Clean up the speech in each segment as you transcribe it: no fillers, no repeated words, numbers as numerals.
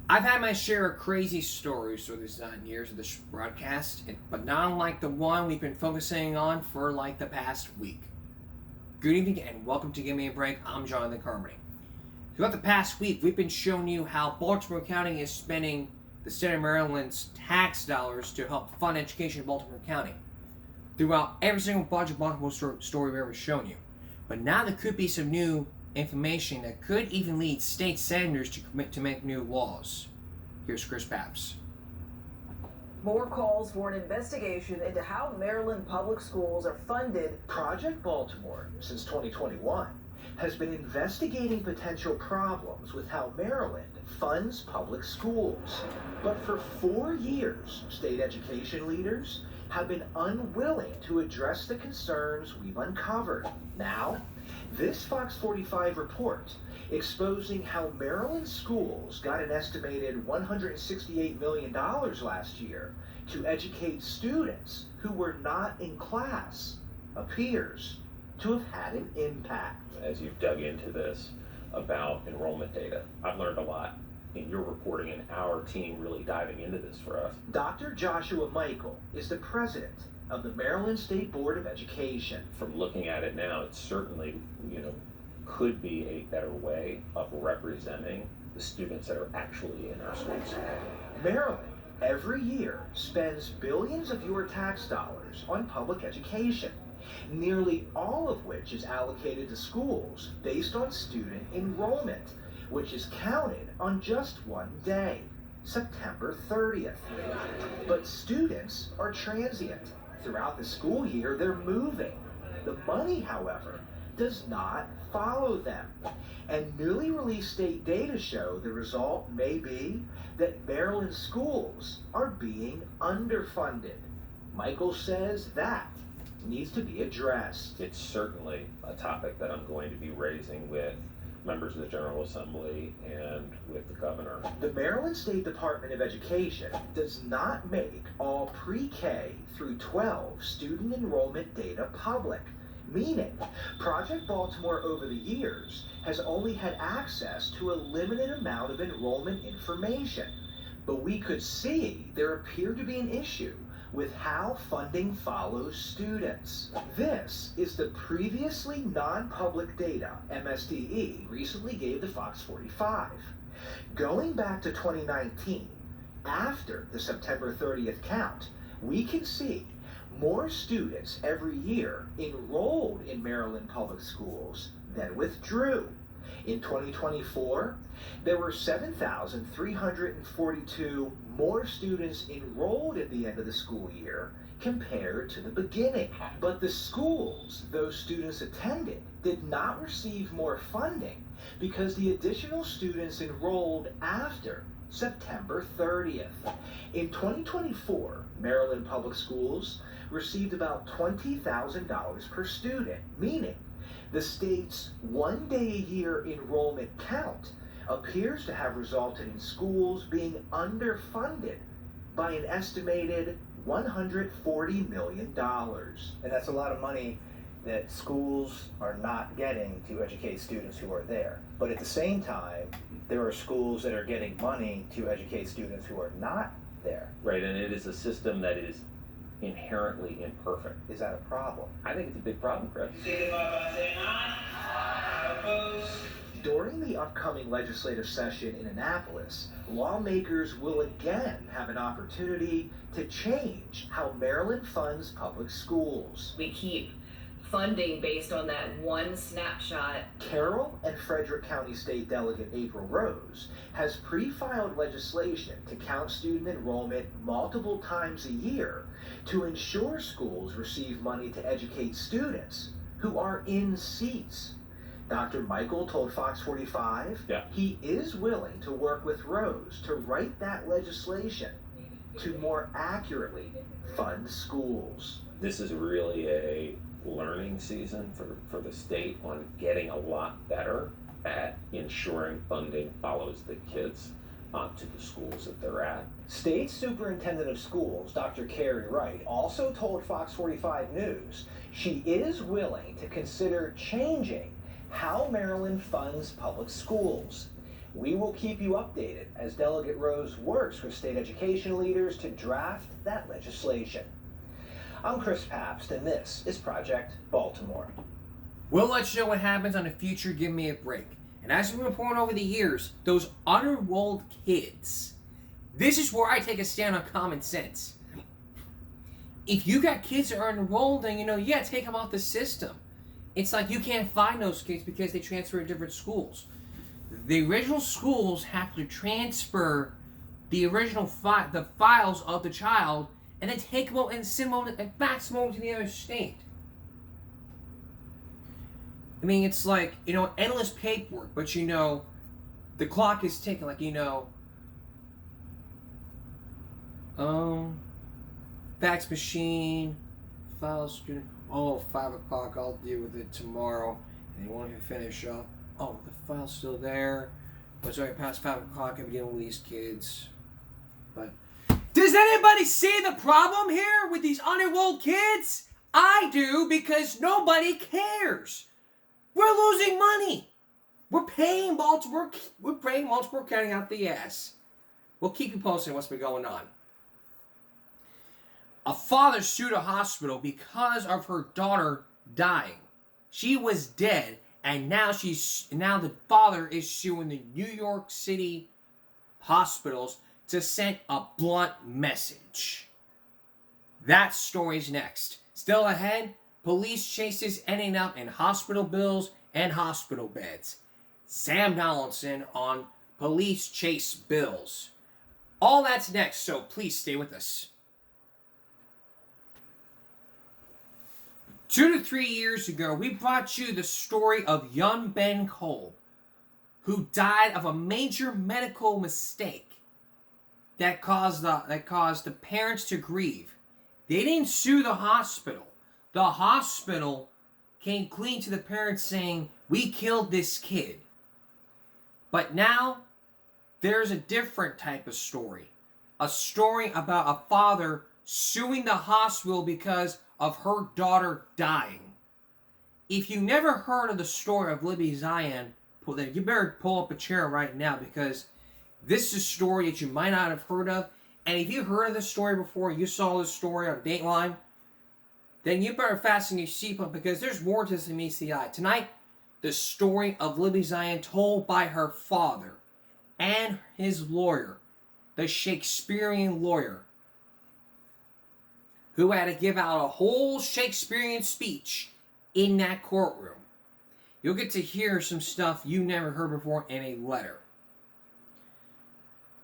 I've had my share of crazy stories through these 9 years of this broadcast, but not unlike the one we've been focusing on for like the past week. Good evening and welcome to Give Me a Break. I'm Jonathan Carmody. Throughout the past week, we've been showing you how Baltimore County is spending the state of Maryland's tax dollars to help fund education in Baltimore County. Throughout every single budget Baltimore story we've ever shown you. But now there could be some new information that could even lead state senators to commit to make new laws. Here's Chris Papps. More calls for an investigation into how Maryland public schools are funded. Project Baltimore, since 2021, has been investigating potential problems with how Maryland funds public schools. But for 4 years, state education leaders have been unwilling to address the concerns we've uncovered. Now, this Fox 45 report exposing how Maryland schools got an estimated $168 million last year to educate students who were not in class appears to have had an impact. As you've dug into this about enrollment data, I've learned a lot in your reporting and our team really diving into this for us. Dr. Joshua Michael is the president of the Maryland State Board of Education. From looking at it now, it certainly, could be a better way of representing the students that are actually in our schools. Maryland every year spends billions of your tax dollars on public education, nearly all of which is allocated to schools based on student enrollment, which is counted on just one day, September 30th. But students are transient. Throughout the school year, they're moving. The money, however, does not follow them. And newly released state data show the result may be that Maryland schools are being underfunded. Michael says that needs to be addressed. It's certainly a topic that I'm going to be raising with members of the General Assembly and with the governor. The Maryland State Department of Education does not make all pre-K through 12 student enrollment data public, meaning Project Baltimore over the years has only had access to a limited amount of enrollment information. But we could see there appeared to be an issue with how funding follows students. This is the previously non-public data MSDE recently gave to Fox 45. Going back to 2019, after the September 30th count, we can see more students every year enrolled in Maryland public schools than withdrew. In 2024, there were 7,342 more students enrolled at the end of the school year compared to the beginning. But the schools those students attended did not receive more funding because the additional students enrolled after September 30th. In 2024, Maryland public schools received about $20,000 per student, meaning the state's one-day-a-year enrollment count appears to have resulted in schools being underfunded by an estimated $140 million. And that's a lot of money that schools are not getting to educate students who are there. But at the same time, there are schools that are getting money to educate students who are not there. Right, and it is a system that is inherently imperfect. Is that a problem? I think it's a big problem, Chris. During the upcoming legislative session in Annapolis, lawmakers will again have an opportunity to change how Maryland funds public schools. We keep funding based on that one snapshot. Carroll and Frederick County State Delegate April Rose has pre-filed legislation to count student enrollment multiple times a year to ensure schools receive money to educate students who are in seats. Dr. Michael told Fox 45 he is willing to work with Rose to write that legislation to more accurately fund schools. This is really a learning season for the state on getting a lot better at ensuring funding follows the kids to the schools that they're at. State Superintendent of Schools, Dr. Carrie Wright, also told Fox 45 News she is willing to consider changing how Maryland funds public schools. We will keep you updated as Delegate Rose works with state education leaders to draft that legislation. I'm Chris Pabst, and this is Project Baltimore. We'll let you know what happens on a future Give Me a Break. And as we've been reporting over the years, those unenrolled kids, this is where I take a stand on common sense. If you got kids that are enrolled, then you gotta take them out the system. It's like you can't find those kids because they transfer to different schools. The original schools have to transfer the original the files of the child and then take them out and send them and fax them over to the other state. I mean, it's like, endless paperwork, but the clock is ticking, fax machine, files, 5 o'clock, I'll deal with it tomorrow. And they won't even finish up. Oh, the file's still there. But it's already past 5 o'clock, I'm dealing with these kids. But, does anybody see the problem here with these unenrolled kids? I do, because nobody cares. We're losing money. We're paying Baltimore County out the ass. We'll keep you posted on what's been going on. A father sued a hospital because of her daughter dying. She was dead, and now the father is suing the New York City hospitals to send a blunt message. That story's next. Still ahead, police chases ending up in hospital bills and hospital beds. Sam Donaldson on police chase bills. All that's next, so please stay with us. 2 to 3 years ago, we brought you the story of young Ben Cole, who died of a major medical mistake that caused the parents to grieve. They didn't sue the hospital. The hospital came clean to the parents saying, "We killed this kid." But now, there's a different type of story. A story about a father suing the hospital because of her daughter dying. If you never heard of the story of Libby Zion, you better pull up a chair right now, because this is a story that you might not have heard of. And if you heard of this story before, you saw this story on Dateline, then you better fasten your seatbelt, because there's more to this than meets the eye. Tonight, the story of Libby Zion told by her father and his lawyer, the Shakespearean lawyer, who had to give out a whole Shakespearean speech in that courtroom. You'll get to hear some stuff you never heard before in a letter.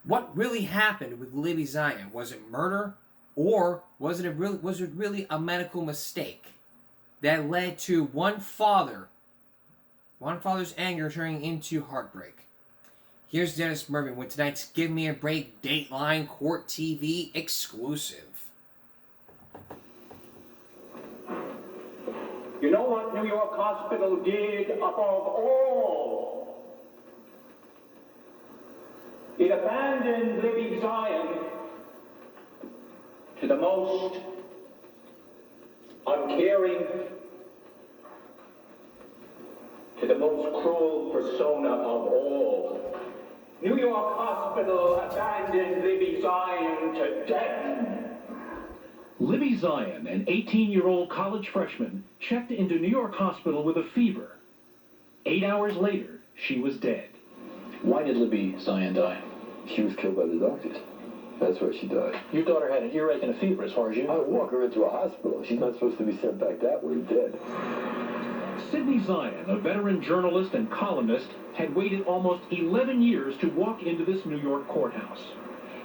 What really happened with Libby Zion? Was it murder, or was it really a medical mistake that led to one father's anger turning into heartbreak? Here's Dennis Mervin with tonight's Give Me a Break Dateline Court TV exclusive. You know what New York Hospital did above all? It abandoned Libby Zion to the most uncaring, to the most cruel persona of all. New York Hospital abandoned Libby Zion to death. Libby Zion, an 18-year-old college freshman, checked into New York Hospital with a fever. 8 hours later, she was dead. Why did Libby Zion die? She was killed by the doctors. That's why she died. Your daughter had an earache and a fever, as far as you know. I walk her into a hospital. She's not supposed to be sent back that way, dead. Sidney Zion, a veteran journalist and columnist, had waited almost 11 years to walk into this New York courthouse.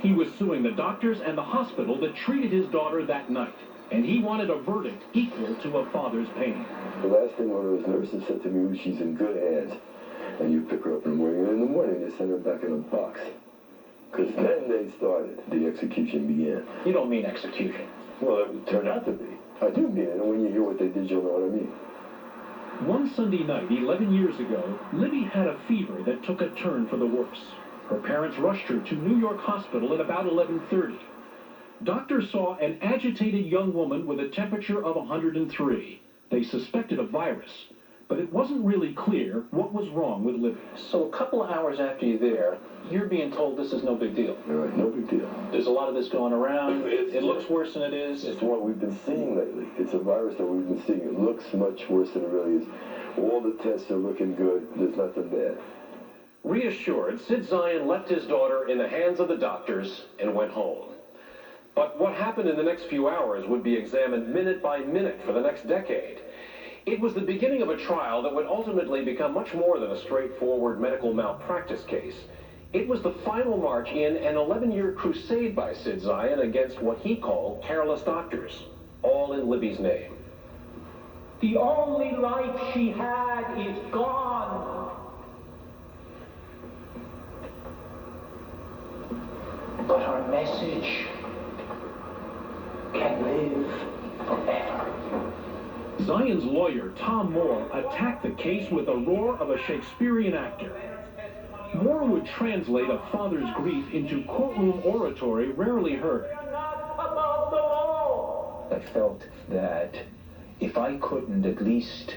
He was suing the doctors and the hospital that treated his daughter that night, and he wanted a verdict equal to a father's pain. The last thing one of those nurses said to me was, "She's in good hands." And you pick her up in the morning, and in the morning they send her back in a box. Because then they started. The execution began. You don't mean execution. Well, it would turn out to be. I do mean it, and when you hear what they did, you'll know what I mean. One Sunday night, 11 years ago, Libby had a fever that took a turn for the worse. Her parents rushed her to New York Hospital at about 11:30. Doctors saw an agitated young woman with a temperature of 103. They suspected a virus, but it wasn't really clear what was wrong with Libby. So a couple of hours after you're there, you're being told this is no big deal. All right, no big deal. There's a lot of this going around. It looks worse than it is. It's what we've been seeing lately. It's a virus that we've been seeing. It looks much worse than it really is. All the tests are looking good. There's nothing bad. Reassured, Sid Zion left his daughter in the hands of the doctors and went home. But what happened in the next few hours would be examined minute by minute for the next decade. It was the beginning of a trial that would ultimately become much more than a straightforward medical malpractice case. It was the final march in an 11-year crusade by Sid Zion against what he called careless doctors, all in Libby's name. The only life she had is gone. But her message can live forever. Zion's lawyer, Tom Moore, attacked the case with the roar of a Shakespearean actor. Moore would translate a father's grief into courtroom oratory rarely heard. I felt that if I couldn't at least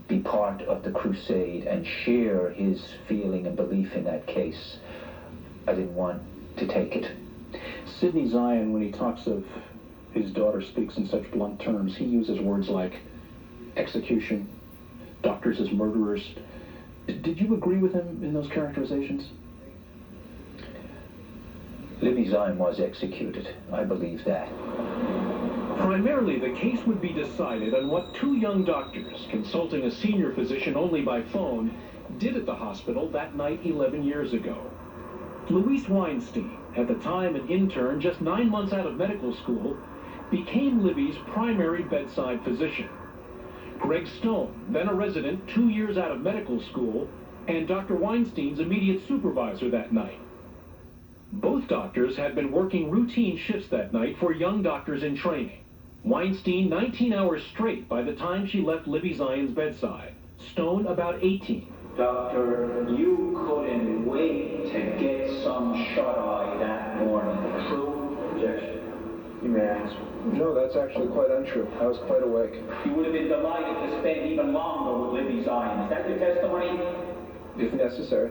be part of the crusade and share his feeling and belief in that case, I didn't want to take it. Sidney Zion, when he talks of his daughter, speaks in such blunt terms. He uses words like execution, doctors as murderers. Did you agree with him in those characterizations? Libby Zion was executed. I believe that. Primarily, the case would be decided on what two young doctors, consulting a senior physician only by phone, did at the hospital that night 11 years ago. Louise Weinstein, at the time an intern just 9 months out of medical school, became Libby's primary bedside physician. Greg Stone, then a resident 2 years out of medical school, and Dr. Weinstein's immediate supervisor that night. Both doctors had been working routine shifts that night for young doctors in training. Weinstein 19 hours straight by the time she left Libby Zion's bedside. Stone about 18. Doctor, you couldn't wait to get some shut-eye that morning. True? Objection. You may ask. No, that's actually quite untrue. I was quite awake. You would have been delighted to spend even longer with Libby Zion. Is that your testimony? If necessary.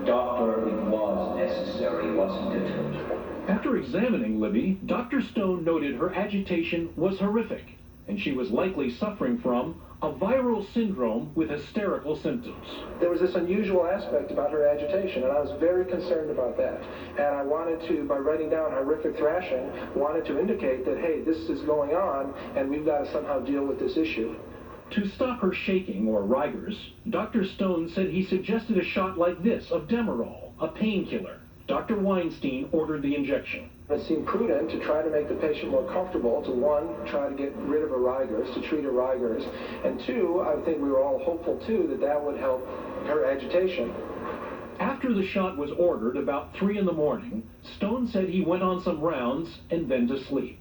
Doctor, it was necessary, wasn't it? After examining Libby, Dr. Stone noted her agitation was horrific, and she was likely suffering from a viral syndrome with hysterical symptoms. There was this unusual aspect about her agitation, and I was very concerned about that. And I wanted to, by writing down horrific thrashing, wanted to indicate that, hey, this is going on, and we've got to somehow deal with this issue. To stop her shaking, or rigors, Dr. Stone said he suggested a shot like this of Demerol, a painkiller. Dr. Weinstein ordered the injection. It seemed prudent to try to make the patient more comfortable, to one, try to get rid of her rigors, to treat her rigors, and two, I think we were all hopeful too that that would help her agitation. After the shot was ordered about 3 in the morning, Stone said he went on some rounds and then to sleep.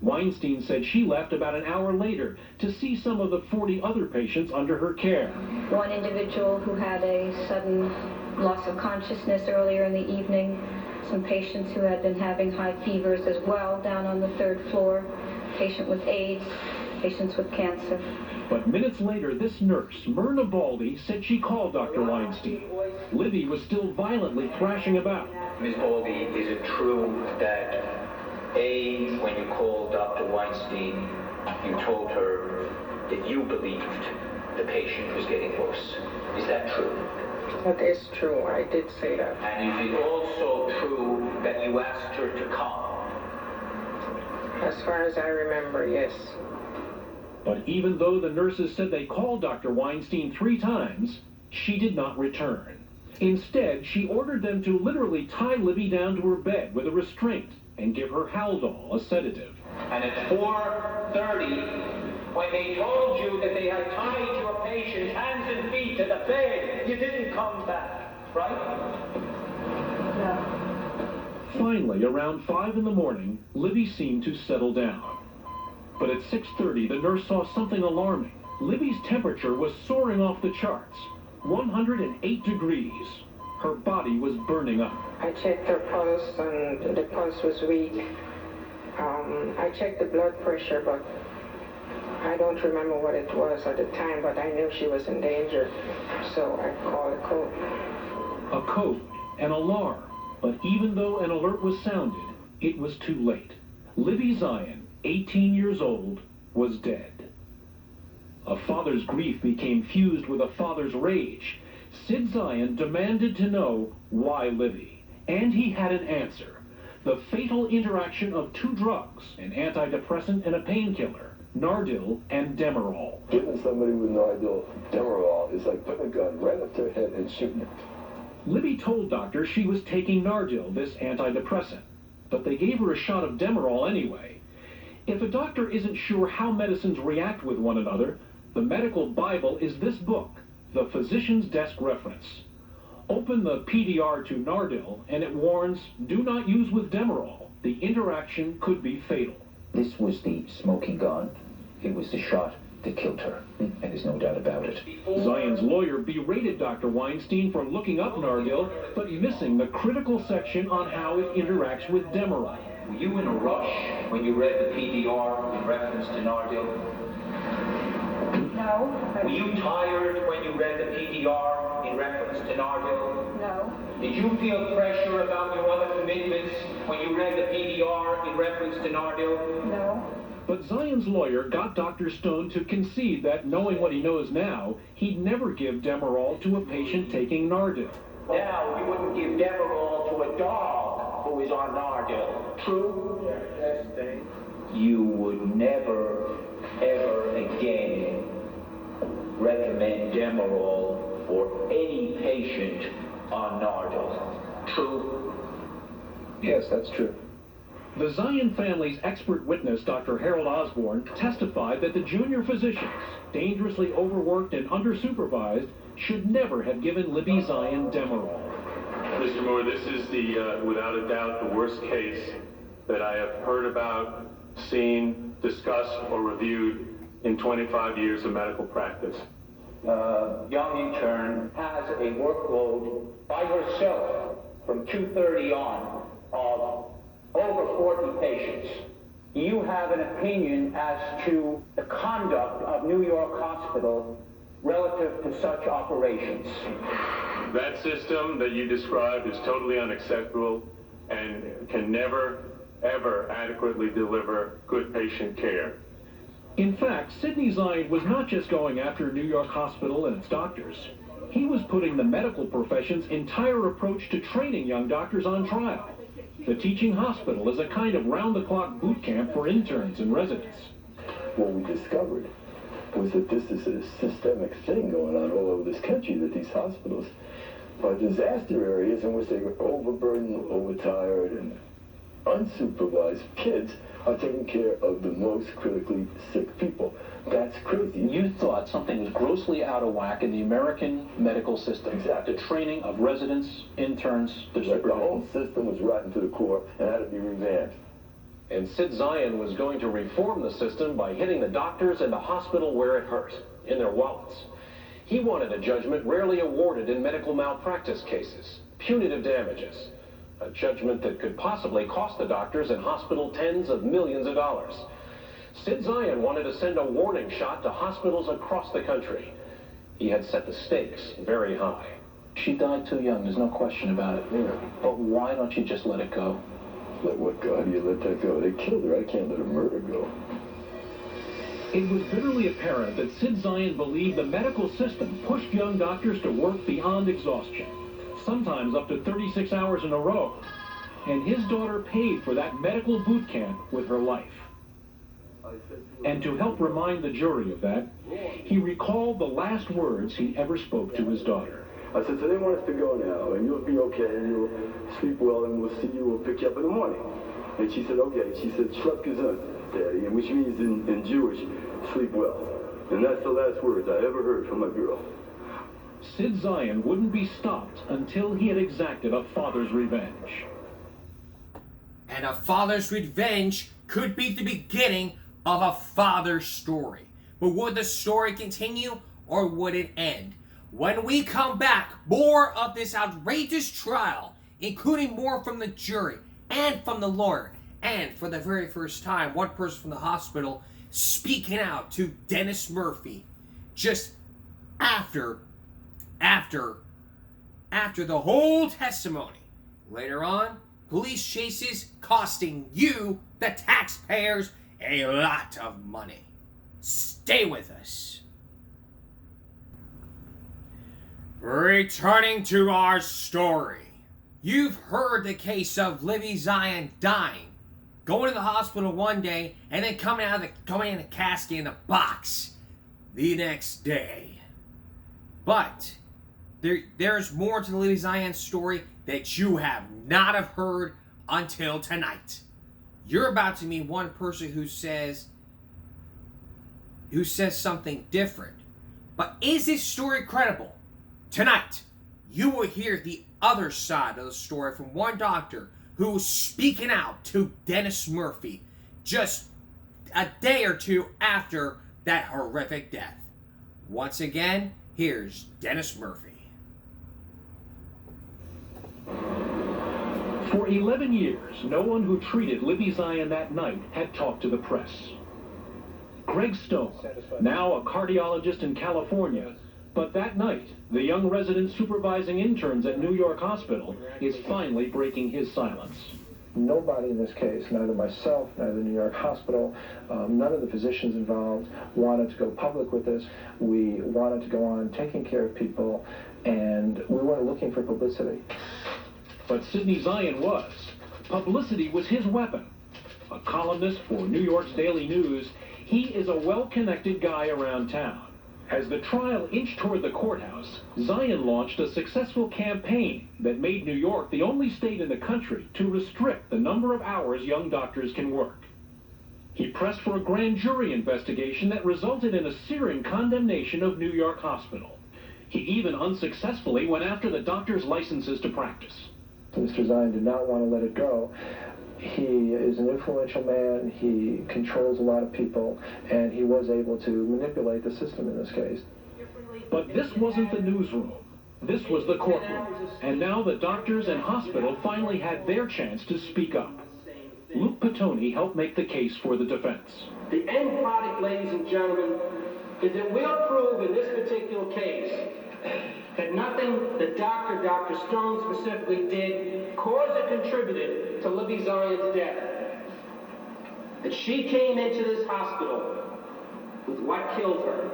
Weinstein said she left about an hour later to see some of the 40 other patients under her care. One individual who had a sudden loss of consciousness earlier in the evening, some patients who had been having high fevers as well down on the 3rd floor, patient with AIDS, patients with cancer. But minutes later, this nurse, Myrna Baldy, said she called Dr. Weinstein. Libby was still violently thrashing about. Ms. Baldy, is it true that, A, when you called Dr. Weinstein, you told her that you believed the patient was getting worse? Is that true? That is true. I did say that. And is it also true that you asked her to come? As far as I remember, yes. But even though the nurses said they called Dr. Weinstein 3 times, she did not return. Instead, she ordered them to literally tie Libby down to her bed with a restraint and give her Haldol, a sedative. And at 4:30, when they told you that they had tied your patient's hands and feet to the bed, you didn't come back, right? No. Finally, around 5 in the morning, Libby seemed to settle down. But at 6:30, the nurse saw something alarming. Libby's temperature was soaring off the charts, 108 degrees. Her body was burning up. I checked her pulse, and the pulse was weak. I checked the blood pressure, but I don't remember what it was at the time, but I knew she was in danger, so I called a code. A code, an alarm, but even though an alert was sounded, it was too late. Libby Zion, 18 years old, was dead. A father's grief became fused with a father's rage. Sid Zion demanded to know why Libby, and he had an answer. The fatal interaction of two drugs, an antidepressant and a painkiller, Nardil and Demerol. Getting somebody with Nardil, Demerol is like putting a gun right up their head and shooting it. Libby told doctors she was taking Nardil, this antidepressant, but they gave her a shot of Demerol anyway. If a doctor isn't sure how medicines react with one another, the medical Bible is this book, the Physician's Desk Reference. Open the PDR to Nardil, and it warns, do not use with Demerol. The interaction could be fatal. This was the smoking gun. It was the shot that killed her, and there's no doubt about it. Zion's lawyer berated Dr. Weinstein for looking up Nardil, but missing the critical section on how it interacts with Demerol. Were you in a rush when you read the PDR in reference to Nardil? No. Were you tired when you read the PDR in reference to Nardil? No. Did you feel pressure about your other commitments when you read the PDR in reference to Nardil? No. But Zion's lawyer got Dr. Stone to concede that, knowing what he knows now, he'd never give Demerol to a patient taking Nardil. Now, you wouldn't give Demerol to a dog who is on Nardil. True? Yes, Dave. You would never, ever again recommend Demerol for any patient on Nardil. True? Yes, that's true. The Zion family's expert witness, Dr. Harold Osborne, testified that the junior physicians, dangerously overworked and undersupervised, should never have given Libby Zion Demerol. Mr. Moore, this is without a doubt, the worst case that I have heard about, seen, discussed, or reviewed in 25 years of medical practice. Young intern has a workload by herself from 2:30 on of over 40 patients. You have an opinion as to the conduct of New York Hospital relative to such operations? That system that you described is totally unacceptable and can never, ever adequately deliver good patient care. In fact, Sidney Zion was not just going after New York Hospital and its doctors. He was putting the medical profession's entire approach to training young doctors on trial. The teaching hospital is a kind of round-the-clock boot camp for interns and residents. What we discovered was that this is a systemic thing going on all over this country, that these hospitals are disaster areas in which they are overburdened, overtired, and unsupervised kids are taking care of the most critically sick people. That's crazy. You thought something was grossly out of whack in the American medical system. Exactly. The training of residents, interns, the whole system was rotten to the core and had to be revamped. And Sid Zion was going to reform the system by hitting the doctors and the hospital where it hurt, in their wallets. He wanted a judgment rarely awarded in medical malpractice cases, punitive damages, a judgment that could possibly cost the doctors and hospital tens of millions of dollars. Sid Zion wanted to send a warning shot to hospitals across the country. He had set the stakes very high. She died too young, there's no question about it. Yeah. But why don't you just let it go? Let what go? How do you let that go? They killed her. I can't let a murder go. It was bitterly apparent that Sid Zion believed the medical system pushed young doctors to work beyond exhaustion, sometimes up to 36 hours in a row. And his daughter paid for that medical boot camp with her life. And to help remind the jury of that, he recalled the last words he ever spoke to his daughter. I said, so they want us to go now, and you'll be okay, and you'll sleep well, and we'll see you, we'll pick you up in the morning. And she said, okay. She said, Schlaf gesund, Daddy, and which means in Jewish, sleep well. And that's the last words I ever heard from my girl. Sid Zion wouldn't be stopped until he had exacted a father's revenge. And a father's revenge could be the beginning of a father's story. But would the story continue, or would it end? When we come back, more of this outrageous trial, including more from the jury and from the lawyer. And for the very first time, one person from the hospital speaking out to Dennis Murphy just after the whole testimony. Later on, police chases costing you, the taxpayers, a lot of money. Stay with us. Returning to our story. You've heard the case of Libby Zion dying, going to the hospital one day, and then coming in a casket in a box the next day. But there's more to the Libby Zion story that you have not have heard until tonight. You're about to meet one person who says something different. But is this story credible? Tonight, you will hear the other side of the story from one doctor who was speaking out to Dennis Murphy just a day or two after that horrific death. Once again, here's Dennis Murphy. For 11 years, no one who treated Libby Zion that night had talked to the press. Greg Stone, now a cardiologist in California, but that night, the young resident supervising interns at New York Hospital is finally breaking his silence. Nobody in this case, neither myself, neither New York Hospital, none of the physicians involved wanted to go public with this. We wanted to go on taking care of people, and we weren't looking for publicity. But Sidney Zion was. Publicity was his weapon. A columnist for New York's Daily News, he is a well-connected guy around town. As the trial inched toward the courthouse, Zion launched a successful campaign that made New York the only state in the country to restrict the number of hours young doctors can work. He pressed for a grand jury investigation that resulted in a searing condemnation of New York Hospital. He even unsuccessfully went after the doctors' licenses to practice. Mr. Zion did not want to let it go. He is an influential man, he controls a lot of people, and he was able to manipulate the system in this case. But this wasn't the newsroom. This was the courtroom. And now the doctors and hospital finally had their chance to speak up. Luke Petone helped make the case for the defense. The end product, ladies and gentlemen, is that we'll prove in this particular case that nothing that Dr. Stone specifically did caused or contributed to Libby Zion's death. That she came into this hospital with what killed her.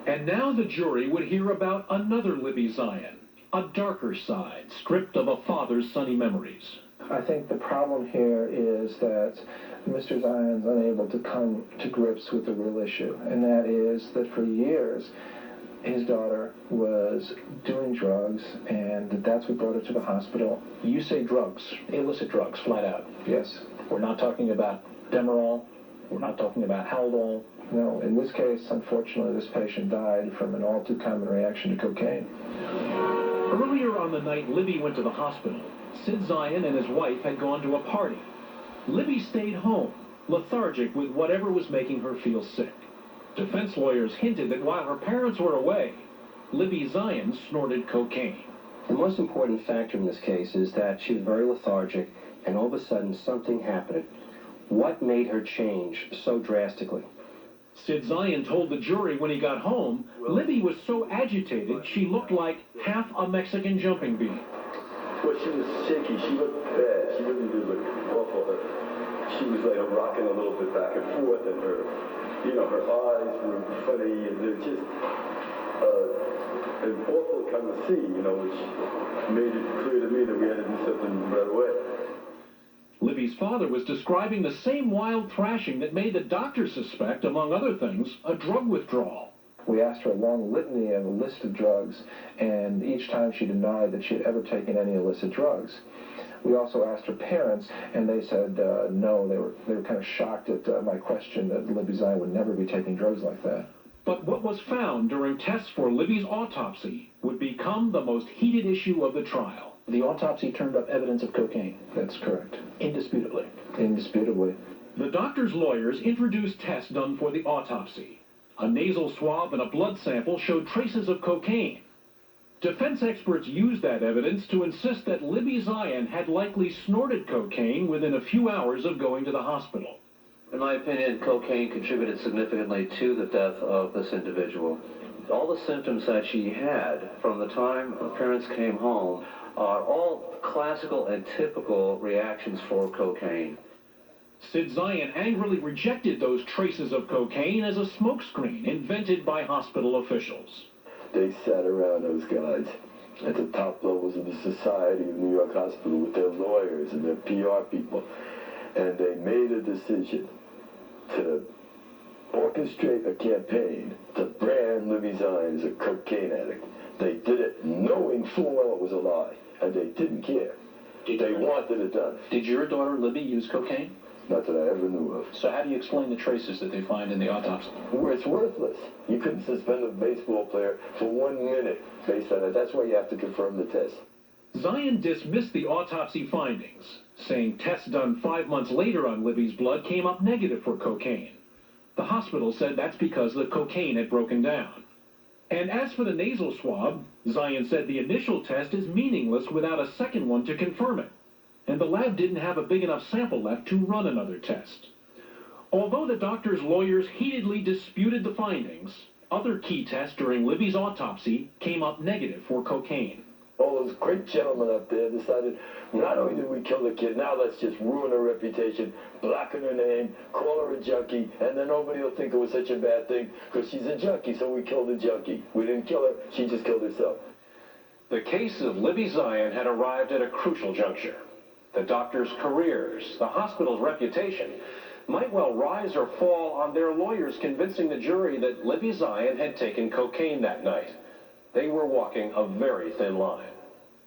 And now the jury would hear about another Libby Zion, a darker side, stripped of a father's sunny memories. I think the problem here is that Mr. Zion's unable to come to grips with the real issue, and that is that for years his daughter was doing drugs, and that's what brought her to the hospital. You say drugs, illicit drugs, flat out. Yes. We're not talking about Demerol. We're not talking about Haldol. No, in this case, unfortunately, this patient died from an all too common reaction to cocaine. Earlier on the night Libby went to the hospital, Sid Zion and his wife had gone to a party. Libby stayed home, lethargic with whatever was making her feel sick. Defense lawyers hinted that while her parents were away, Libby Zion snorted cocaine. The most important factor in this case is that she was very lethargic, and all of a sudden something happened. What made her change so drastically? Sid Zion told the jury when he got home, Libby was so agitated she looked like half a Mexican jumping bean. Well, she was shaky. She looked bad. She really did look awful. She was like rocking a little bit back and forth, and her eyes were funny, and they're just an awful kind of scene, which made it clear to me that we had to do something right away. Libby's father was describing the same wild thrashing that made the doctor suspect, among other things, a drug withdrawal. We asked her a long litany of a list of drugs, and each time she denied that she had ever taken any illicit drugs. We also asked her parents, and they said no. They were kind of shocked at my question that Libby Zion would never be taking drugs like that. But what was found during tests for Libby's autopsy would become the most heated issue of the trial. The autopsy turned up evidence of cocaine. That's correct. Indisputably. Indisputably. The doctor's lawyers introduced tests done for the autopsy. A nasal swab and a blood sample showed traces of cocaine. Defense experts used that evidence to insist that Libby Zion had likely snorted cocaine within a few hours of going to the hospital. In my opinion, cocaine contributed significantly to the death of this individual. All the symptoms that she had from the time her parents came home are all classical and typical reactions for cocaine. Sid Zion angrily rejected those traces of cocaine as a smokescreen invented by hospital officials. They sat around, those guys, at the top levels of the Society of New York Hospital with their lawyers and their PR people, and they made a decision to orchestrate a campaign to brand Libby Zion as a cocaine addict. They did it knowing full well it was a lie, and they didn't care. They wanted it done. Did your daughter Libby use cocaine? Not that I ever knew of. So how do you explain the traces that they find in the autopsy? Where it's worthless. You couldn't suspend a baseball player for 1 minute based on it. That's why you have to confirm the test. Zion dismissed the autopsy findings, saying tests done 5 months later on Libby's blood came up negative for cocaine. The hospital said that's because the cocaine had broken down. And as for the nasal swab, Zion said the initial test is meaningless without a second one to confirm it. And the lab didn't have a big enough sample left to run another test. Although the doctor's lawyers heatedly disputed the findings, other key tests during Libby's autopsy came up negative for cocaine. All those great gentlemen up there decided, not only did we kill the kid, now let's just ruin her reputation, blacken her name, call her a junkie, and then nobody will think it was such a bad thing because she's a junkie, so we killed the junkie. We didn't kill her, she just killed herself. The case of Libby Zion had arrived at a crucial juncture. The doctors' careers, the hospital's reputation, might well rise or fall on their lawyers convincing the jury that Libby Zion had taken cocaine that night. They were walking a very thin line.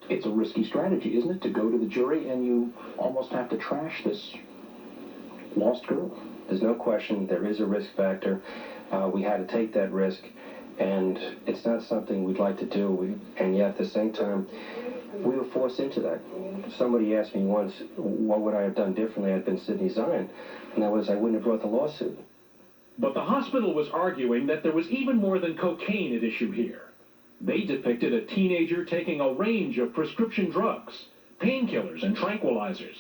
It's a risky strategy, isn't it, to go to the jury and you almost have to trash this lost girl? There's no question there is a risk factor. We had to take that risk, and it's not something we'd like to do. And yet, at the same time, we were forced into that. Somebody asked me once, what would I have done differently had it been Sidney Zion? And that was, I wouldn't have brought the lawsuit. But the hospital was arguing that there was even more than cocaine at issue here. They depicted a teenager taking a range of prescription drugs, painkillers and tranquilizers.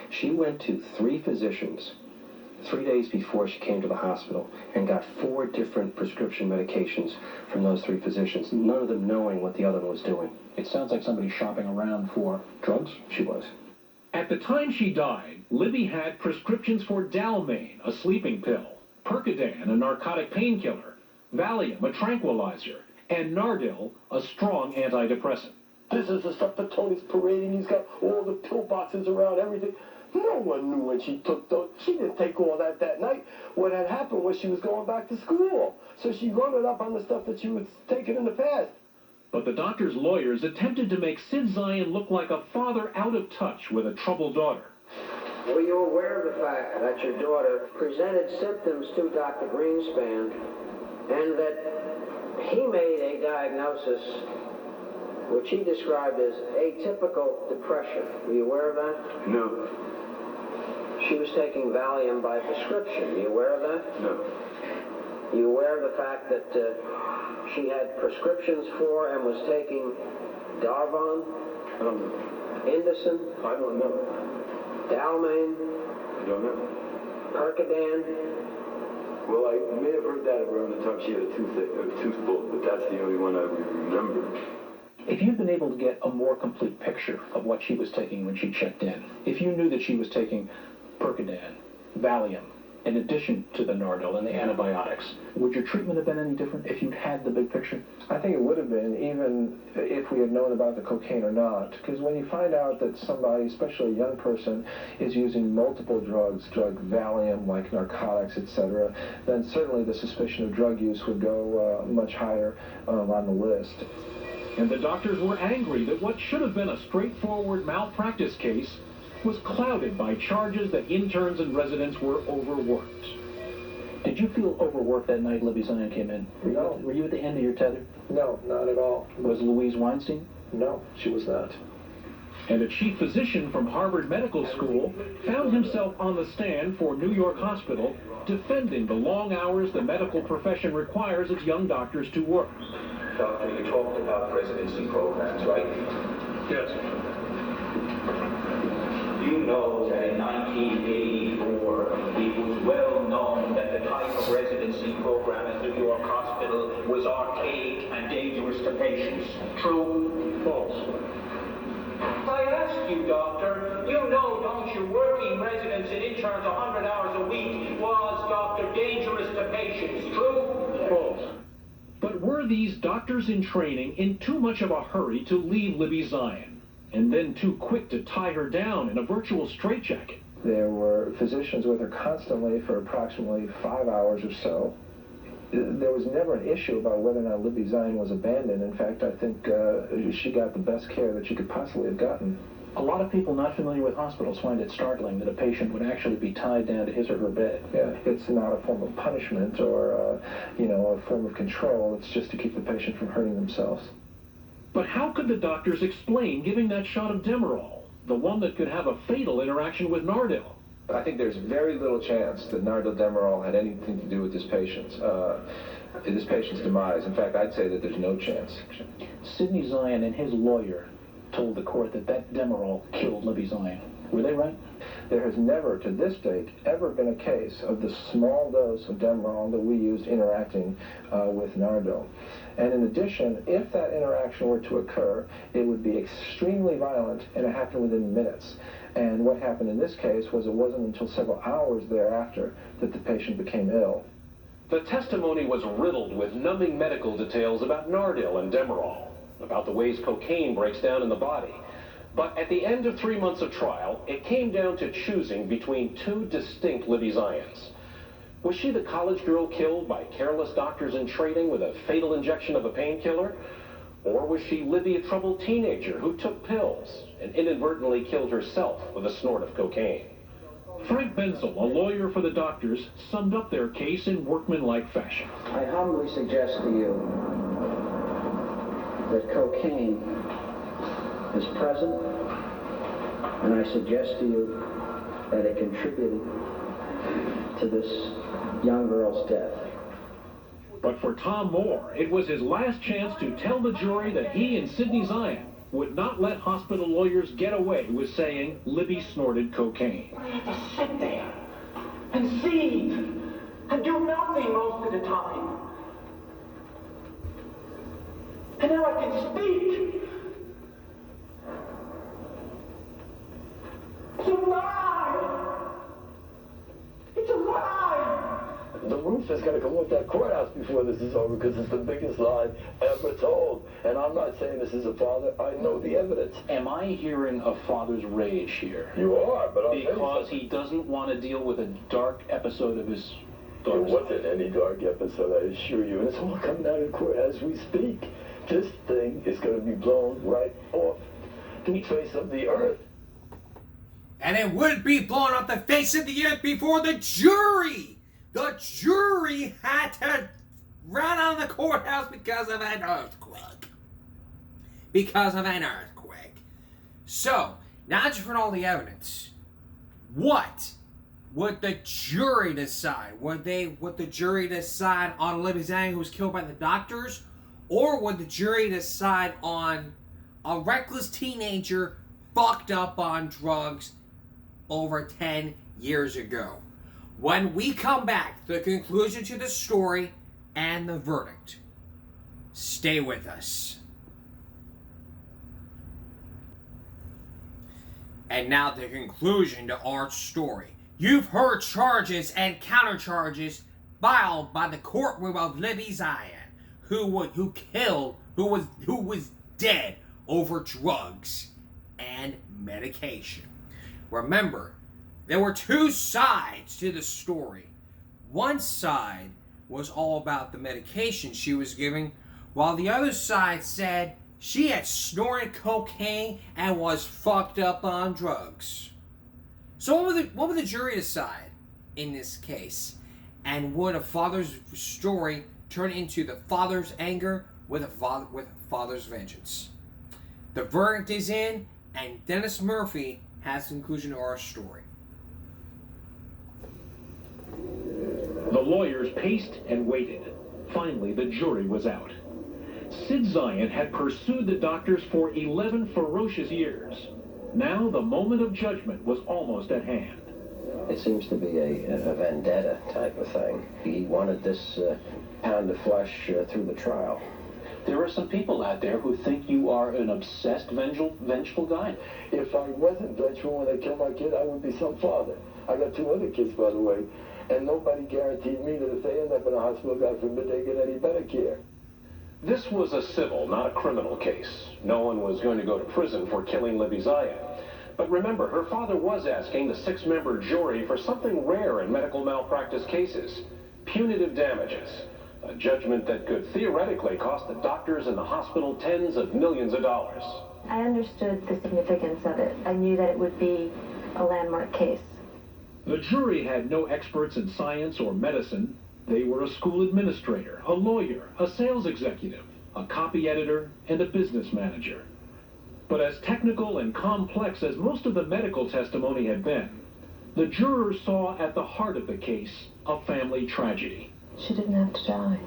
She went to 3 physicians 3 days before she came to the hospital and got 4 different prescription medications from those 3 physicians, none of them knowing what the other one was doing. It sounds like somebody shopping around for drugs. She was. At the time she died, Libby had prescriptions for Dalmane, a sleeping pill, Percodan, a narcotic painkiller, Valium, a tranquilizer, and Nardil, a strong antidepressant. This is the stuff that Tony's parading. He's got all the pill boxes around, everything. No one knew when she took those. She didn't take all that night. What had happened was she was going back to school. So she loaded up on the stuff that she was taking in the past. But the doctor's lawyers attempted to make Sid Zion look like a father out of touch with a troubled daughter. Were you aware of the fact that your daughter presented symptoms to Dr. Greenspan and that he made a diagnosis which he described as atypical depression? Were you aware of that? No. She was taking Valium by prescription. Were you aware of that? No. You aware of the fact that she had prescriptions for and was taking Darvon? I don't know. Indocin? I don't know. Dalmane? I don't know. Percodan? Well, I may have heard that around the time she had a tooth pulled, but that's the only one I remember. If you'd been able to get a more complete picture of what she was taking when she checked in, if you knew that she was taking Percodan, Valium, in addition to the Nardil and the antibiotics, would your treatment have been any different if you'd had the big picture? I think it would have been, even if we had known about the cocaine or not. Because when you find out that somebody, especially a young person, is using multiple drugs, Valium, like narcotics, etc., then certainly the suspicion of drug use would go much higher on the list. And the doctors were angry that what should have been a straightforward malpractice case was clouded by charges that interns and residents were overworked. Did you feel overworked that night Libby Zion came in? No. Were you at the end of your tether? No, not at all. Was Louise Weinstein? No, she was not. And a chief physician from Harvard Medical School found himself on the stand for New York Hospital defending the long hours the medical profession requires its young doctors to work. Doctor, you talked about residency programs, right? Yes. You know that in 1984, it was well known that the type of residency program at New York Hospital was archaic and dangerous to patients. True? False? I ask you, doctor, you know, don't you, working residents and interns 100 hours a week was, doctor, dangerous to patients. True? False. But were these doctors in training in too much of a hurry to leave Libby Zion, and then too quick to tie her down in a virtual straitjacket? There were physicians with her constantly for approximately 5 hours or so. There was never an issue about whether or not Libby Zion was abandoned. In fact, I think she got the best care that she could possibly have gotten. A lot of people not familiar with hospitals find it startling that a patient would actually be tied down to his or her bed. Yeah, it's not a form of punishment or, a form of control. It's just to keep the patient from hurting themselves. But how could the doctors explain giving that shot of Demerol, the one that could have a fatal interaction with Nardil? I think there's very little chance that Nardil Demerol had anything to do with this patient's demise. In fact, I'd say that there's no chance. Sidney Zion and his lawyer told the court that Demerol killed Libby Zion. Were they right? There has never, to this date, ever been a case of the small dose of Demerol that we used interacting with Nardil. And in addition, if that interaction were to occur, it would be extremely violent and it happened within minutes. And what happened in this case was it wasn't until several hours thereafter that the patient became ill. The testimony was riddled with numbing medical details about Nardil and Demerol, about the ways cocaine breaks down in the body. But at the end of 3 months of trial, it came down to choosing between two distinct Libby Zions. Was she the college girl killed by careless doctors in training with a fatal injection of a painkiller? Or was she Libby, a troubled teenager who took pills and inadvertently killed herself with a snort of cocaine? Frank Benzel, a lawyer for the doctors, summed up their case in workmanlike fashion. I humbly suggest to you that cocaine is present, and I suggest to you that it contributed to this young girl's death. But for Tom Moore, it was his last chance to tell the jury that he and Sidney Zion would not let hospital lawyers get away with saying Libby snorted cocaine. I had to sit there and seethe and do nothing most of the time. And now I can speak. It's a lie! It's a lie! The roof is going to come off that courthouse before this is over because it's the biggest lie ever told. And I'm not saying this is a father. I know the evidence. Am I hearing a father's rage here? You are, but I'll tell you because he doesn't want to deal with a dark episode of his daughter's It wasn't any dark episode, I assure you. And it's all coming out of court as we speak. This thing is going to be blown right off the face of the earth. And it would be blown off the face of the earth before the jury. The jury had to run out of the courthouse because of an earthquake. Because of an earthquake. So, now that you've heard all the evidence, what would the jury decide? Would the jury decide on Libby Zion, who was killed by the doctors? Or would the jury decide on a reckless teenager fucked up on drugs over 10 years ago? When we come back to the conclusion to the story and the verdict, stay with us. And now the conclusion to our story. You've heard charges and countercharges filed by the courtroom of Libby Zion, who was dead over drugs and medication. Remember, there were two sides to the story. One side was all about the medication she was giving, while the other side said she had snorted cocaine and was fucked up on drugs. So what would the jury decide in this case? And would a father's story turn into the father's anger with a father's vengeance? The verdict is in, and Dennis Murphy has the conclusion to our story. The lawyers paced and waited. Finally, the jury was out. Sid Zion had pursued the doctors for 11 ferocious years. Now the moment of judgment was almost at hand. It seems to be a vendetta type of thing. He wanted this pound of flesh through the trial. There are some people out there who think you are an obsessed, vengeful guy. If I wasn't vengeful when they killed my kid, I would be some father. I got 2 other kids, by the way, and nobody guaranteed me that if they end up in a hospital, God forbid, they get any better care. This was a civil, not a criminal case. No one was going to go to prison for killing Libby Zion. But remember, her father was asking the 6-member jury for something rare in medical malpractice cases: punitive damages. A judgment that could theoretically cost the doctors and the hospital tens of millions of dollars. I understood the significance of it. I knew that it would be a landmark case. The jury had no experts in science or medicine. They were a school administrator, a lawyer, a sales executive, a copy editor, and a business manager. But as technical and complex as most of the medical testimony had been, the jurors saw at the heart of the case a family tragedy. She didn't have to die.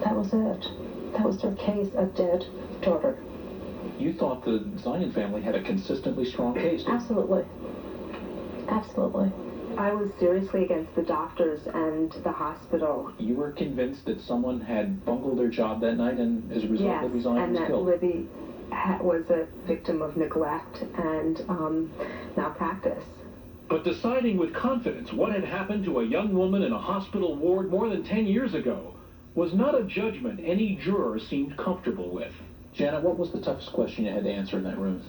That was it. That was their case, a dead daughter. You thought the Zion family had a consistently strong case. Absolutely. Absolutely. I was seriously against the doctors and the hospital. You were convinced that someone had bungled their job that night, and as a result, Libby Zion was killed. Yes, and that Libby was a victim of neglect and malpractice. But deciding with confidence what had happened to a young woman in a hospital ward more than 10 years ago was not a judgment any juror seemed comfortable with. Janet, what was the toughest question you had to answer in that room?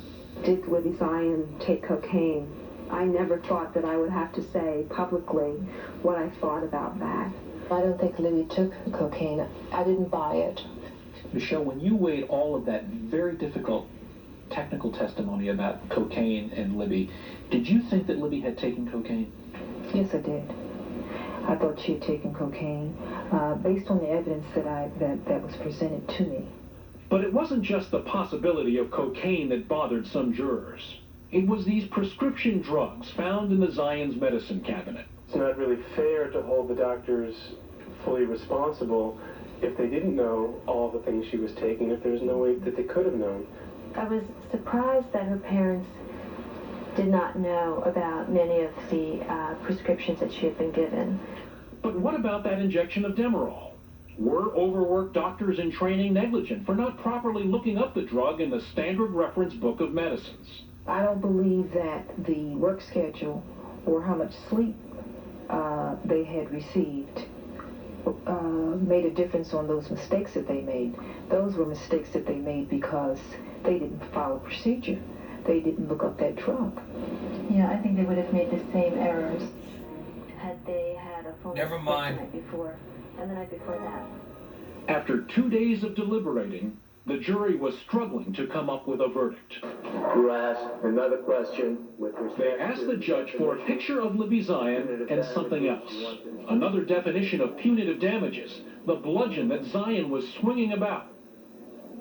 Did Libby Zion take cocaine? I never thought that I would have to say publicly what I thought about that. I don't think Libby took cocaine. I didn't buy it. Michelle, when you weighed all of that very difficult technical testimony about cocaine and Libby, did you think that Libby had taken cocaine? Yes, I did. I thought she had taken cocaine based on the evidence that was presented to me. But it wasn't just the possibility of cocaine that bothered some jurors. It was these prescription drugs found in the Zion's medicine cabinet. It's not really fair to hold the doctors fully responsible if they didn't know all the things she was taking, if there was no way that they could have known. I was surprised that her parents did not know about many of the prescriptions that she had been given. But what about that injection of Demerol? Were overworked doctors in training negligent for not properly looking up the drug in the standard reference book of medicines? I don't believe that the work schedule or how much sleep they had received made a difference on those mistakes that they made. Those were mistakes that they made because they didn't follow procedure. They didn't look up that drug. Yeah, I think they would have made the same errors had they had a full Never mind. the night before and the night before that. After 2 days of deliberating, the jury was struggling to come up with a verdict. You asked another question with respect They asked the judge for a picture of Libby Zion and something else. Another definition of punitive damages, the bludgeon that Zion was swinging about.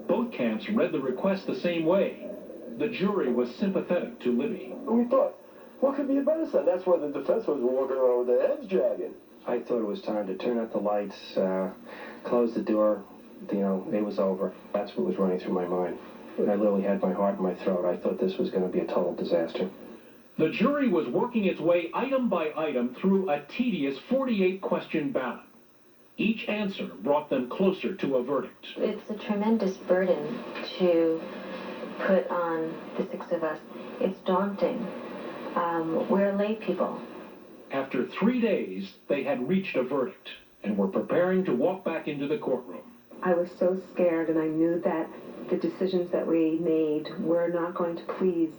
Both camps read the request the same way. The jury was sympathetic to Libby. We thought, what could be a better son? That's why the defense was walking around with their heads dragging. I thought it was time to turn out the lights, close the door. You know, it was over. That's what was running through my mind. I literally had my heart in my throat. I thought this was going to be a total disaster. The jury was working its way item by item through a tedious 48-question ballot. Each answer brought them closer to a verdict. It's a tremendous burden to put on the 6 of us. It's daunting. We're lay people. After 3 days, they had reached a verdict and were preparing to walk back into the courtroom. I was so scared, and I knew that the decisions that we made were not going to please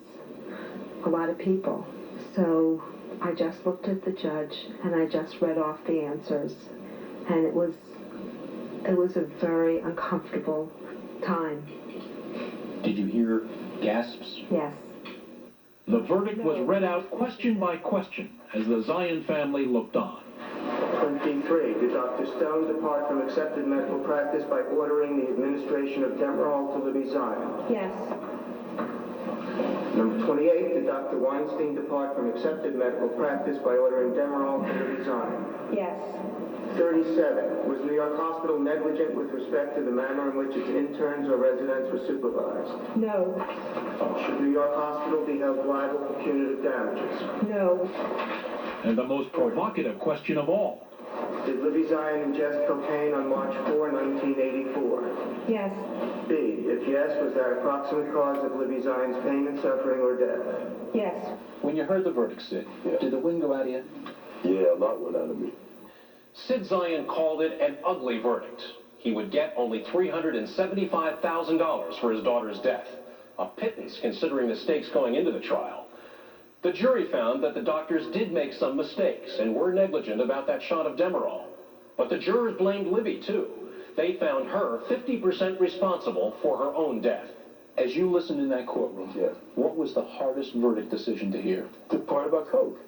a lot of people. So I just looked at the judge and I just read off the answers, and it was a very uncomfortable time. Did you hear gasps? Yes. The verdict was read out question by question as the Zion family looked on. 23, did Dr. Stone depart from accepted medical practice by ordering the administration of Demerol to Libby Zion? Yes. Number 28, did Dr. Weinstein depart from accepted medical practice by ordering Demerol to Libby Zion? Yes. 37. Was New York Hospital negligent with respect to the manner in which its interns or residents were supervised? No. Should New York Hospital be held liable for punitive damages? No. And the most provocative question of all. Did Libby Zion ingest cocaine on March 4, 1984? Yes. B. If yes, was that a proximate cause of Libby Zion's pain and suffering or death? Yes. When you heard the verdict, Sid, did the wind go out of you? Yeah, a lot went out of me. Sid Zion called it an ugly verdict. He would get only $375,000 for his daughter's death, a pittance considering the stakes going into the trial. The jury found that the doctors did make some mistakes and were negligent about that shot of Demerol. But the jurors blamed Libby, too. They found her 50% responsible for her own death. As you listened in that courtroom, what was the hardest verdict decision to hear? The part about coke.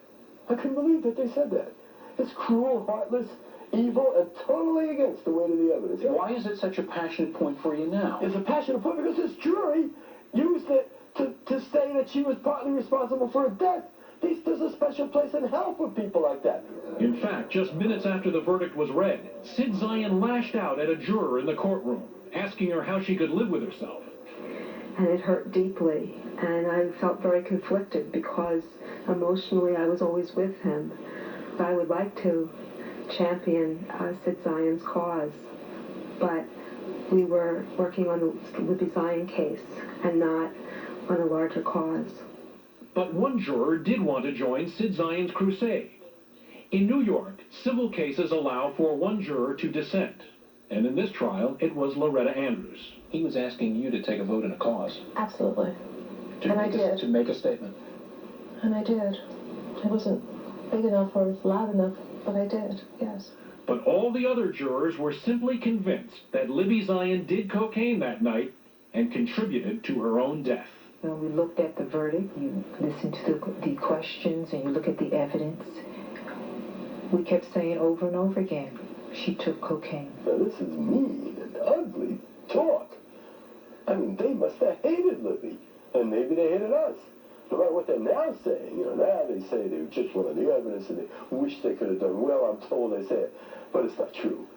I couldn't believe that they said that. It's cruel, heartless, evil, and totally against the weight of the evidence. Why is it such a passionate point for you now? It's a passionate point because this jury used it to say that she was partly responsible for her death. There's a special place in hell for people like that. In fact, just minutes after the verdict was read, Sid Zion lashed out at a juror in the courtroom, asking her how she could live with herself. And it hurt deeply, and I felt very conflicted because emotionally I was always with him. I would like to champion Sid Zion's cause, but we were working on the Libby Zion case and not on a larger cause. But one juror did want to join Sid Zion's crusade. In New York, civil cases allow for one juror to dissent. And in this trial, it was Loretta Andrews. He was asking you to take a vote in a cause. Absolutely. And I did. To make a statement. And I did. It wasn't big enough or loud enough, but I did, yes. But all the other jurors were simply convinced that Libby Zion did cocaine that night and contributed to her own death. When we looked at the verdict, you listened to the questions and you look at the evidence, we kept saying over and over again, she took cocaine. Now this is mean and ugly talk. I mean, they must have hated Libby, and maybe they hated us. No matter what they're now saying, now they say they just wanted the evidence and they wish they could have done well. I'm told they say it, but it's not true.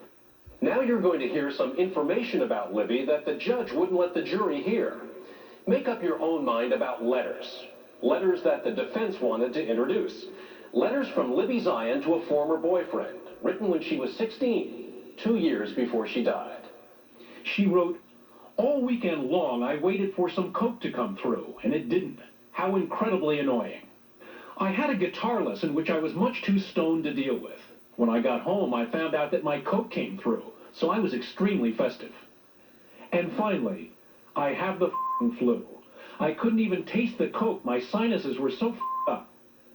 Now you're going to hear some information about Libby that the judge wouldn't let the jury hear. Make up your own mind about letters. Letters that the defense wanted to introduce. Letters from Libby Zion to a former boyfriend, written when she was 16, 2 years before she died. She wrote, "All weekend long I waited for some coke to come through, and it didn't. How incredibly annoying. I had a guitar lesson which I was much too stoned to deal with. When I got home, I found out that my coke came through, so I was extremely festive. And finally, I have the flu. I couldn't even taste the coke. My sinuses were so up.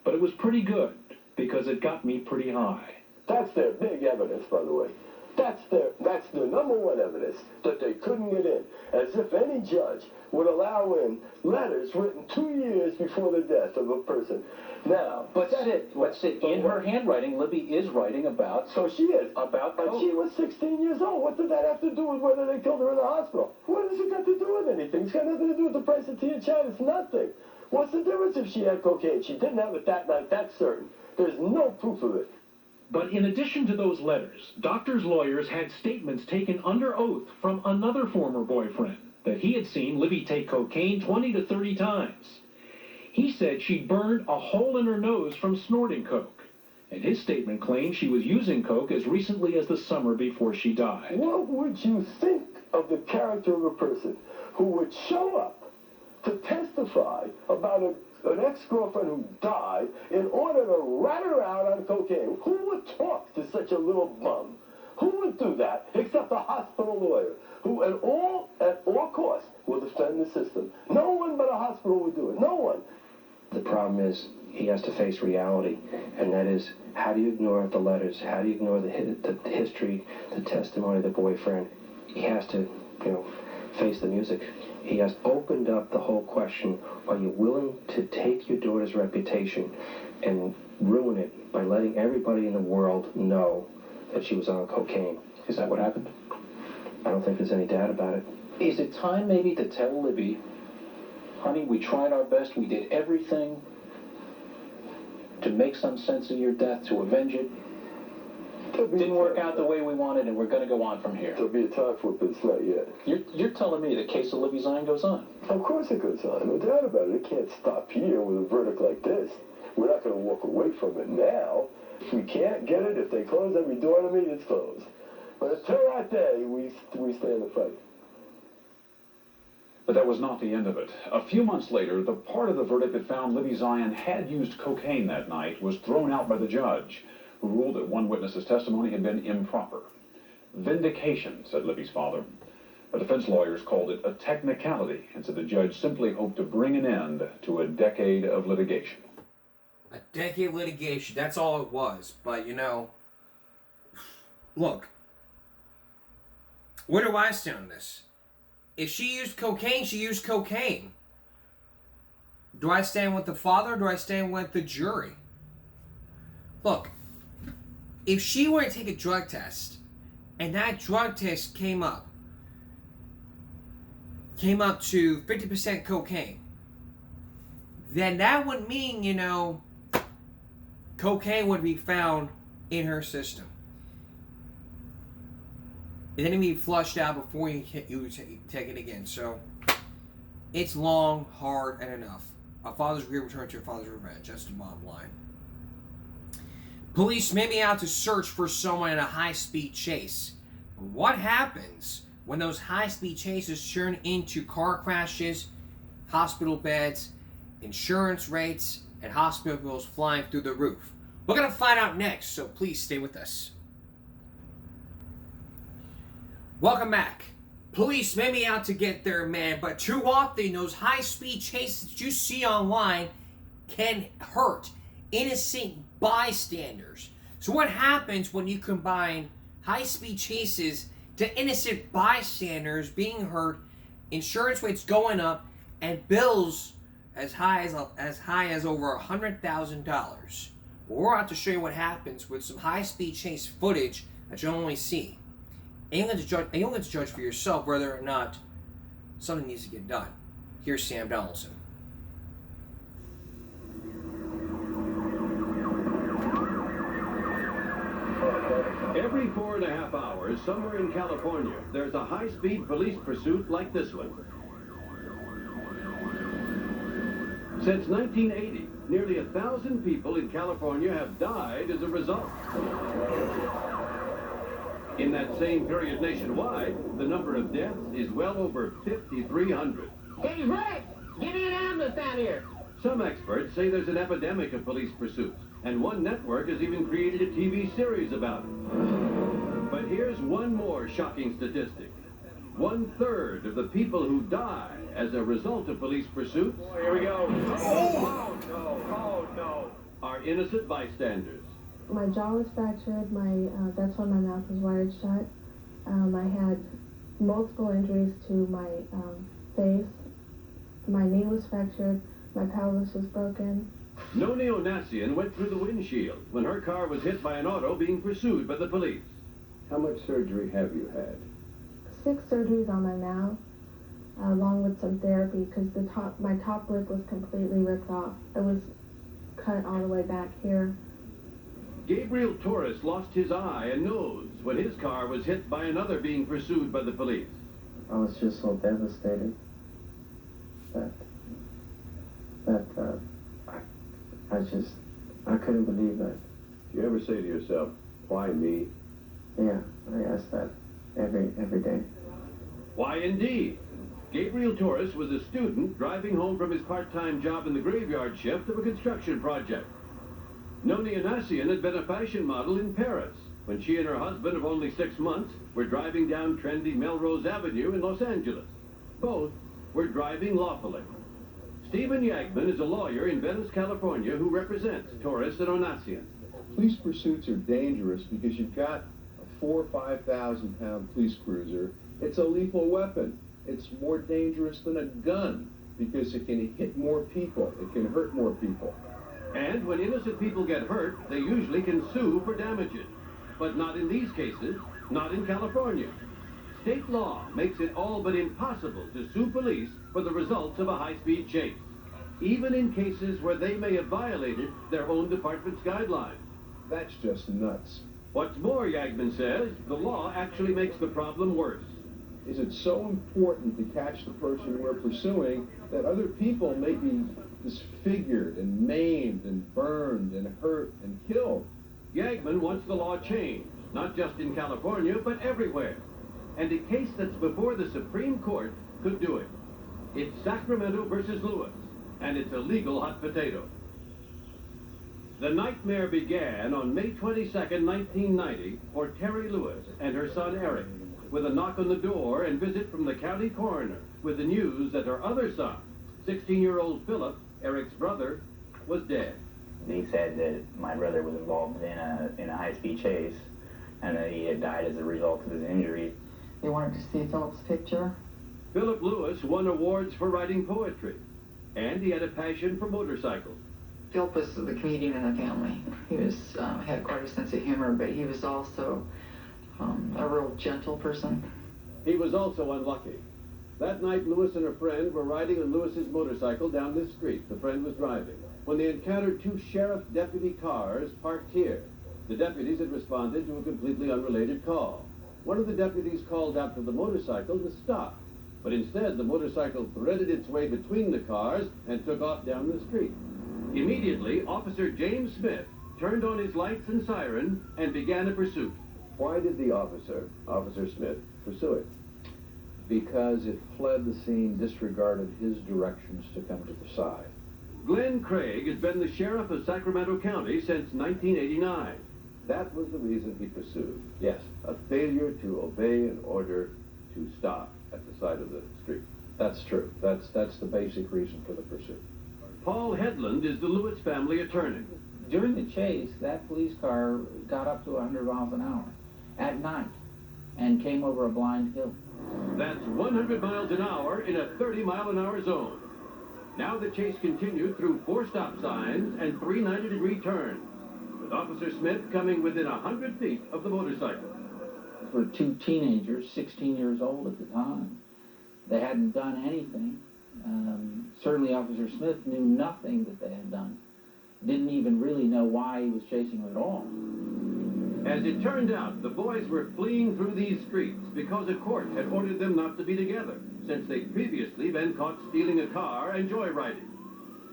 But it was pretty good, because it got me pretty high." That's their big evidence, by the way. That's the number one evidence that they couldn't get in. As if any judge would allow in letters written 2 years before the death of a person. Now, But Sid, in her handwriting, Libby is writing about... So she is. About But coke. she was 16 years old. What did that have to do with whether they killed her in the hospital? What has it got to do with anything? It's got nothing to do with the price of tea in China. It's nothing. What's the difference if she had cocaine? She didn't have it that night, that's certain. There's no proof of it. But in addition to those letters, doctors' lawyers had statements taken under oath from another former boyfriend that he had seen Libby take cocaine 20 to 30 times. He said she burned a hole in her nose from snorting coke, and his statement claimed she was using coke as recently as the summer before she died. What would you think of the character of a person who would show up to testify about an ex-girlfriend who died in order to rat her out on cocaine? Who would talk to such a little bum? Who would do that except a hospital lawyer who at all costs will defend the system? No one but a hospital would do it. No one. The problem is he has to face reality, and that is, how do you ignore the letters? How do you ignore the history, the testimony of the boyfriend? He has to, face the music. He has opened up the whole question, are you willing to take your daughter's reputation and ruin it by letting everybody in the world know that she was on cocaine? Is that what happened? I don't think there's any doubt about it. Is it time maybe to tell Libby, honey, we tried our best, we did everything to make some sense of your death, to avenge it, Didn't work out the way we wanted, and we're going to go on from here. There'll be a time for it, but it's not yet. You're telling me the case of Libby Zion goes on? Of course it goes on. No doubt about it. It can't stop here with a verdict like this. We're not going to walk away from it now. If we can't get it, if they close every door to me, it's closed. But until that day, we stand the fight. But that was not the end of it. A few months later, the part of the verdict that found Libby Zion had used cocaine that night was thrown out by the judge, who ruled that one witness's testimony had been improper. Vindication, said Libby's father. The defense lawyers called it a technicality and said the judge simply hoped to bring an end to a decade of litigation. A decade of litigation, that's all it was. But, you know, look, where do I stand on this? If she used cocaine, she used cocaine. Do I stand with the father or do I stand with the jury? Look, if she were to take a drug test and that drug test came up to 50% cocaine, then that would mean, you know, cocaine would be found in her system. And then it'd be flushed out before you take it again. So, it's long, hard, and enough. A father's grief return to a father's revenge. That's the bottom line. Police may be out to search for someone in a high-speed chase. But what happens when those high-speed chases turn into car crashes, hospital beds, insurance rates, and hospital bills flying through the roof? We're going to find out next, so please stay with us. Welcome back. Police may be out to get their man, but too often those high-speed chases that you see online can hurt innocent bystanders. So what happens when you combine high-speed chases to innocent bystanders being hurt, insurance rates going up, and bills as high as over $100,000? Well, we're out to show you what happens with some high-speed chase footage that you'll only see. And you'll get to judge for yourself whether or not something needs to get done. Here's Sam Donaldson. Every 4.5 hours, somewhere in California, there's a high-speed police pursuit like this one. Since 1980, nearly 1,000 people in California have died as a result. In that same period nationwide, the number of deaths is well over 5,300. Hey, Rick! Give me an ambulance down here! Some experts say there's an epidemic of police pursuits, and one network has even created a TV series about it. But here's one more shocking statistic. 1/3 of the people who die as a result of police pursuits Here we go. Oh no, are innocent bystanders. My jaw was fractured. That's why my mouth was wired shut. I had multiple injuries to my face. My knee was fractured. My pelvis was broken. Noni Onassian went through the windshield when her car was hit by an auto being pursued by the police. How much surgery have you had? 6 surgeries on my mouth, along with some therapy, because my top lip was completely ripped off. It was cut all the way back here. Gabriel Torres lost his eye and nose when his car was hit by another being pursued by the police. I was just so devastated that I couldn't believe that. Do you ever say to yourself, why me? Yeah, I ask that every day. Why indeed? Gabriel Torres was a student driving home from his part-time job in the graveyard shift of a construction project. Noni Onassian had been a fashion model in Paris when she and her husband of only 6 months were driving down trendy Melrose Avenue in Los Angeles. Both were driving lawfully. Stephen Yagman is a lawyer in Venice, California, who represents Torres and Onassian. Police pursuits are dangerous because you've got a 4,000 or 5,000 pound police cruiser. It's a lethal weapon. It's more dangerous than a gun because it can hit more people. It can hurt more people. And when innocent people get hurt, they usually can sue for damages. But not in these cases, not in California. State law makes it all but impossible to sue police for the results of a high-speed chase, even in cases where they may have violated their own department's guidelines. That's just nuts. What's more, Yagman says, the law actually makes the problem worse. Is it so important to catch the person we're pursuing that other people may be disfigured and maimed and burned and hurt and killed? Yagman wants the law changed, not just in California, but everywhere. And a case that's before the Supreme Court could do it. It's Sacramento versus Lewis, and it's a legal hot potato. The nightmare began on May 22nd, 1990, for Terry Lewis and her son Eric, with a knock on the door and visit from the county coroner with the news that her other son, 16-year-old Philip, Eric's brother, was dead. They said that my brother was involved in a high-speed chase and that he had died as a result of his injuries. They wanted to see Philip's picture. Philip Lewis won awards for writing poetry, and he had a passion for motorcycles. Philip was the comedian in the family. He was had quite a sense of humor, but he was also a real gentle person. He was also unlucky. That night, Lewis and a friend were riding on Lewis's motorcycle down this street. The friend was driving, when they encountered two sheriff deputy cars parked here. The deputies had responded to a completely unrelated call. One of the deputies called out to the motorcycle to stop, but instead the motorcycle threaded its way between the cars and took off down the street. Immediately, Officer James Smith turned on his lights and siren and began a pursuit. Why did the Officer Smith, pursue it? Because it fled the scene, disregarded his directions to come to the side. Glenn Craig has been the sheriff of Sacramento County since 1989. That was the reason he pursued. Yes. A failure to obey an order to stop at the side of the street. That's true. That's the basic reason for the pursuit. Paul Headland is the Lewis family attorney. During the chase, that police car got up to 100 miles an hour at night and came over a blind hill. That's 100 miles an hour in a 30-mile-an-hour zone. Now the chase continued through 4 stop signs and 3 90-degree turns, with Officer Smith coming within 100 feet of the motorcycle. For 2 teenagers, 16 years old at the time, they hadn't done anything. Certainly Officer Smith knew nothing that they had done. Didn't even really know why he was chasing them at all. As it turned out, the boys were fleeing through these streets because a court had ordered them not to be together, since they'd previously been caught stealing a car and joyriding.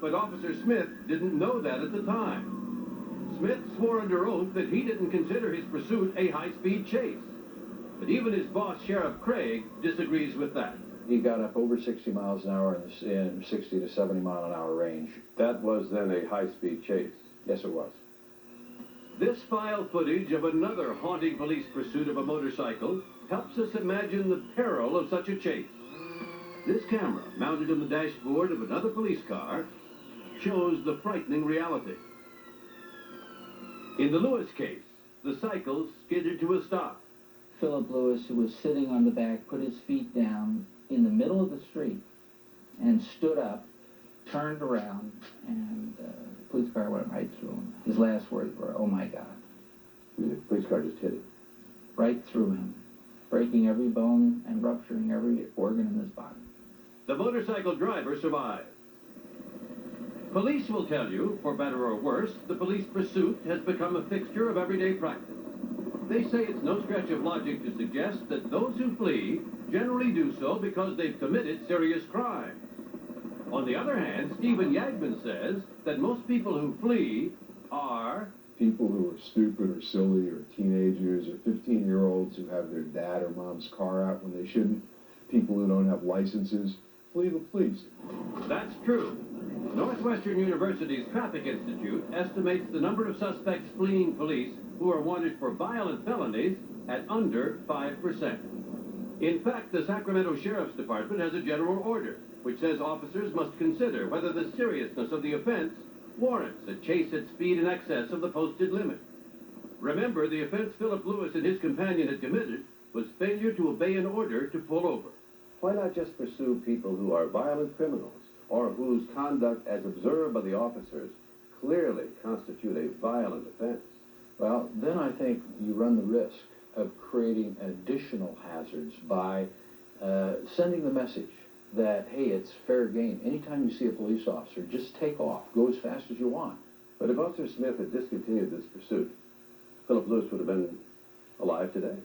But Officer Smith didn't know that at the time. Smith swore under oath that he didn't consider his pursuit a high-speed chase. But even his boss, Sheriff Craig, disagrees with that. He got up over 60 miles an hour in 60 to 70 mile an hour range. That was then a high-speed chase. Yes, it was. This file footage of another haunting police pursuit of a motorcycle helps us imagine the peril of such a chase. This camera, mounted on the dashboard of another police car, shows the frightening reality. In the Lewis case, the cycle skidded to a stop. Philip Lewis, who was sitting on the back, put his feet down in the middle of the street and stood up, turned around, and the police car went right through him. His last words were, "Oh my God." The police car just hit him. Right through him, breaking every bone and rupturing every organ in his body. The motorcycle driver survived. Police will tell you, for better or worse, the police pursuit has become a fixture of everyday practice. They say it's no stretch of logic to suggest that those who flee generally do so because they've committed serious crimes. On the other hand, Stephen Yagman says that most people who flee are people who are stupid or silly or teenagers or 15-year-olds who have their dad or mom's car out when they shouldn't, people who don't have licenses, flee the police. That's true. Northwestern University's Traffic Institute estimates the number of suspects fleeing police who are wanted for violent felonies at under 5%. In fact, the Sacramento Sheriff's Department has a general order which says officers must consider whether the seriousness of the offense warrants a chase at speed in excess of the posted limit. Remember, the offense Philip Lewis and his companion had committed was failure to obey an order to pull over. Why not just pursue people who are violent criminals or whose conduct, as observed by the officers, clearly constitute a violent offense? Well, then I think you run the risk of creating additional hazards by sending the message that, hey, it's fair game. Anytime you see a police officer, just take off. Go as fast as you want. But if Officer Smith had discontinued this pursuit, Philip Lewis would have been alive today.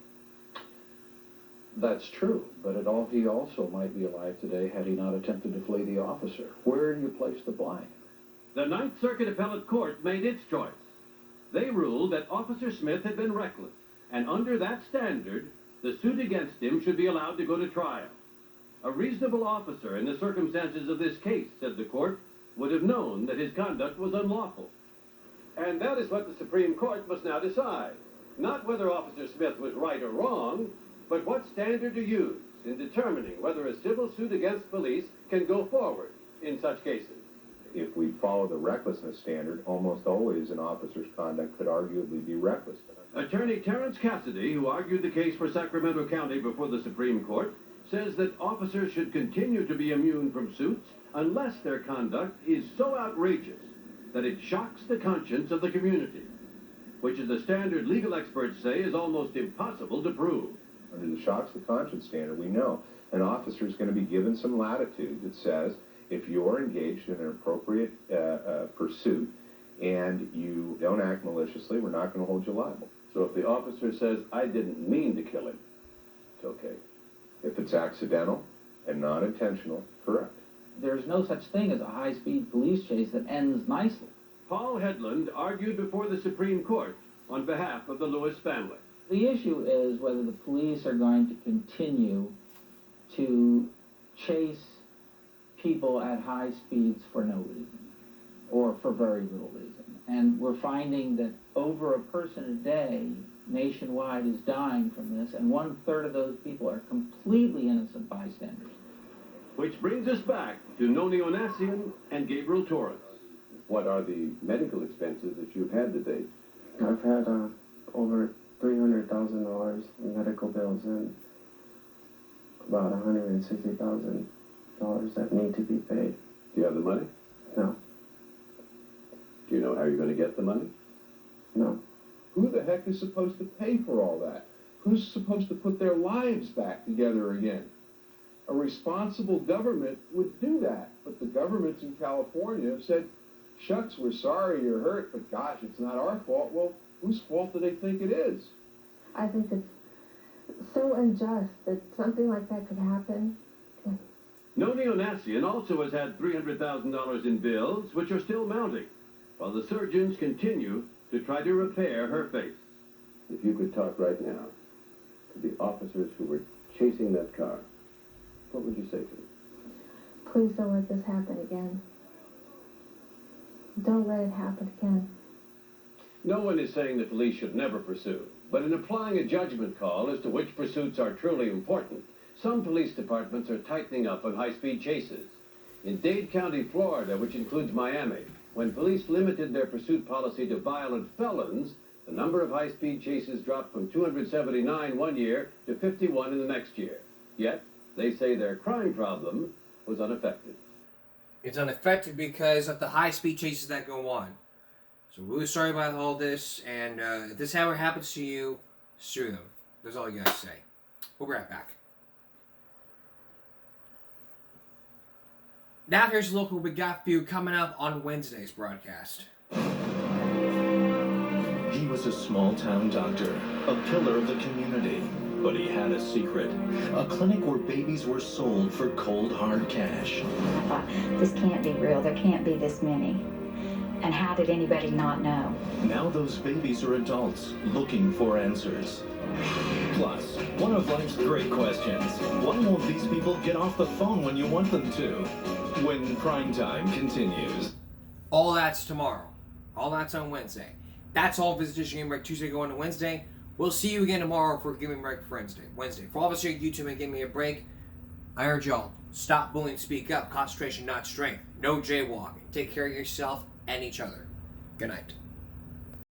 That's true, but he also might be alive today had he not attempted to flee the officer. Where do you place the blame? The Ninth Circuit Appellate Court made its choice. They ruled that Officer Smith had been reckless, and under that standard, the suit against him should be allowed to go to trial. A reasonable officer in the circumstances of this case, said the court, would have known that his conduct was unlawful. And that is what the Supreme Court must now decide. Not whether Officer Smith was right or wrong, but what standard to use in determining whether a civil suit against police can go forward in such cases. If we follow the recklessness standard, almost always an officer's conduct could arguably be reckless. Attorney Terrence Cassidy, who argued the case for Sacramento County before the Supreme Court, says that officers should continue to be immune from suits unless their conduct is so outrageous that it shocks the conscience of the community, which is a standard legal experts say is almost impossible to prove. Under the shocks the conscience standard, we know an officer is going to be given some latitude that says if you're engaged in an appropriate pursuit and you don't act maliciously, we're not going to hold you liable. So if the officer says, I didn't mean to kill him, it's okay. If it's accidental and not intentional, correct. There's no such thing as a high-speed police chase that ends nicely. Paul Headland argued before the Supreme Court on behalf of the Lewis family. The issue is whether the police are going to continue to chase people at high speeds for no reason, or for very little reason. And we're finding that over a person a day nationwide is dying from this, and 1/3 of those people are completely innocent bystanders. Which brings us back to Noni Onassian and Gabriel Torres. What are the medical expenses that you've had to date? I've had over $300,000 in medical bills and about $160,000 that need to be paid. Do you have the money? No. Do you know how you're going to get the money? No. Who the heck is supposed to pay for all that? Who's supposed to put their lives back together again? A responsible government would do that, but the governments in California have said, shucks, we're sorry you're hurt, but gosh, it's not our fault. Well, whose fault do they think it is? I think it's so unjust that something like that could happen. Noni Onassian also has had $300,000 in bills, which are still mounting, while the surgeons continue to try to repair her face. If you could talk right now to the officers who were chasing that car, what would you say to them? Please don't let this happen again. Don't let it happen again. No one is saying the police should never pursue, but in applying a judgment call as to which pursuits are truly important, some police departments are tightening up on high-speed chases. In Dade County, Florida, which includes Miami, when police limited their pursuit policy to violent felons, the number of high-speed chases dropped from 279 one year to 51 in the next year. Yet, they say their crime problem was unaffected. It's unaffected because of the high-speed chases that go on. So really sorry about all this, and if this ever happens to you, sue them. That's all you gotta say. We'll be right back. Now here's a look what we got for you coming up on Wednesday's broadcast. He was a small-town doctor, a pillar of the community, but he had a secret. A clinic where babies were sold for cold, hard cash. I thought, this can't be real. There can't be this many. And how did anybody not know? Now those babies are adults looking for answers. Plus, one of life's great questions. Why won't these people get off the phone when you want them to? When Primetime continues. All that's tomorrow. All that's on Wednesday. That's all Visitors Game Break Tuesday going to Wednesday. We'll see you again tomorrow for Give Me a Break Wednesday. For all of us here at YouTube and Give Me a Break, I urge y'all, stop bullying, speak up, concentration, not strength. No jaywalking. Take care of yourself and each other. Good night.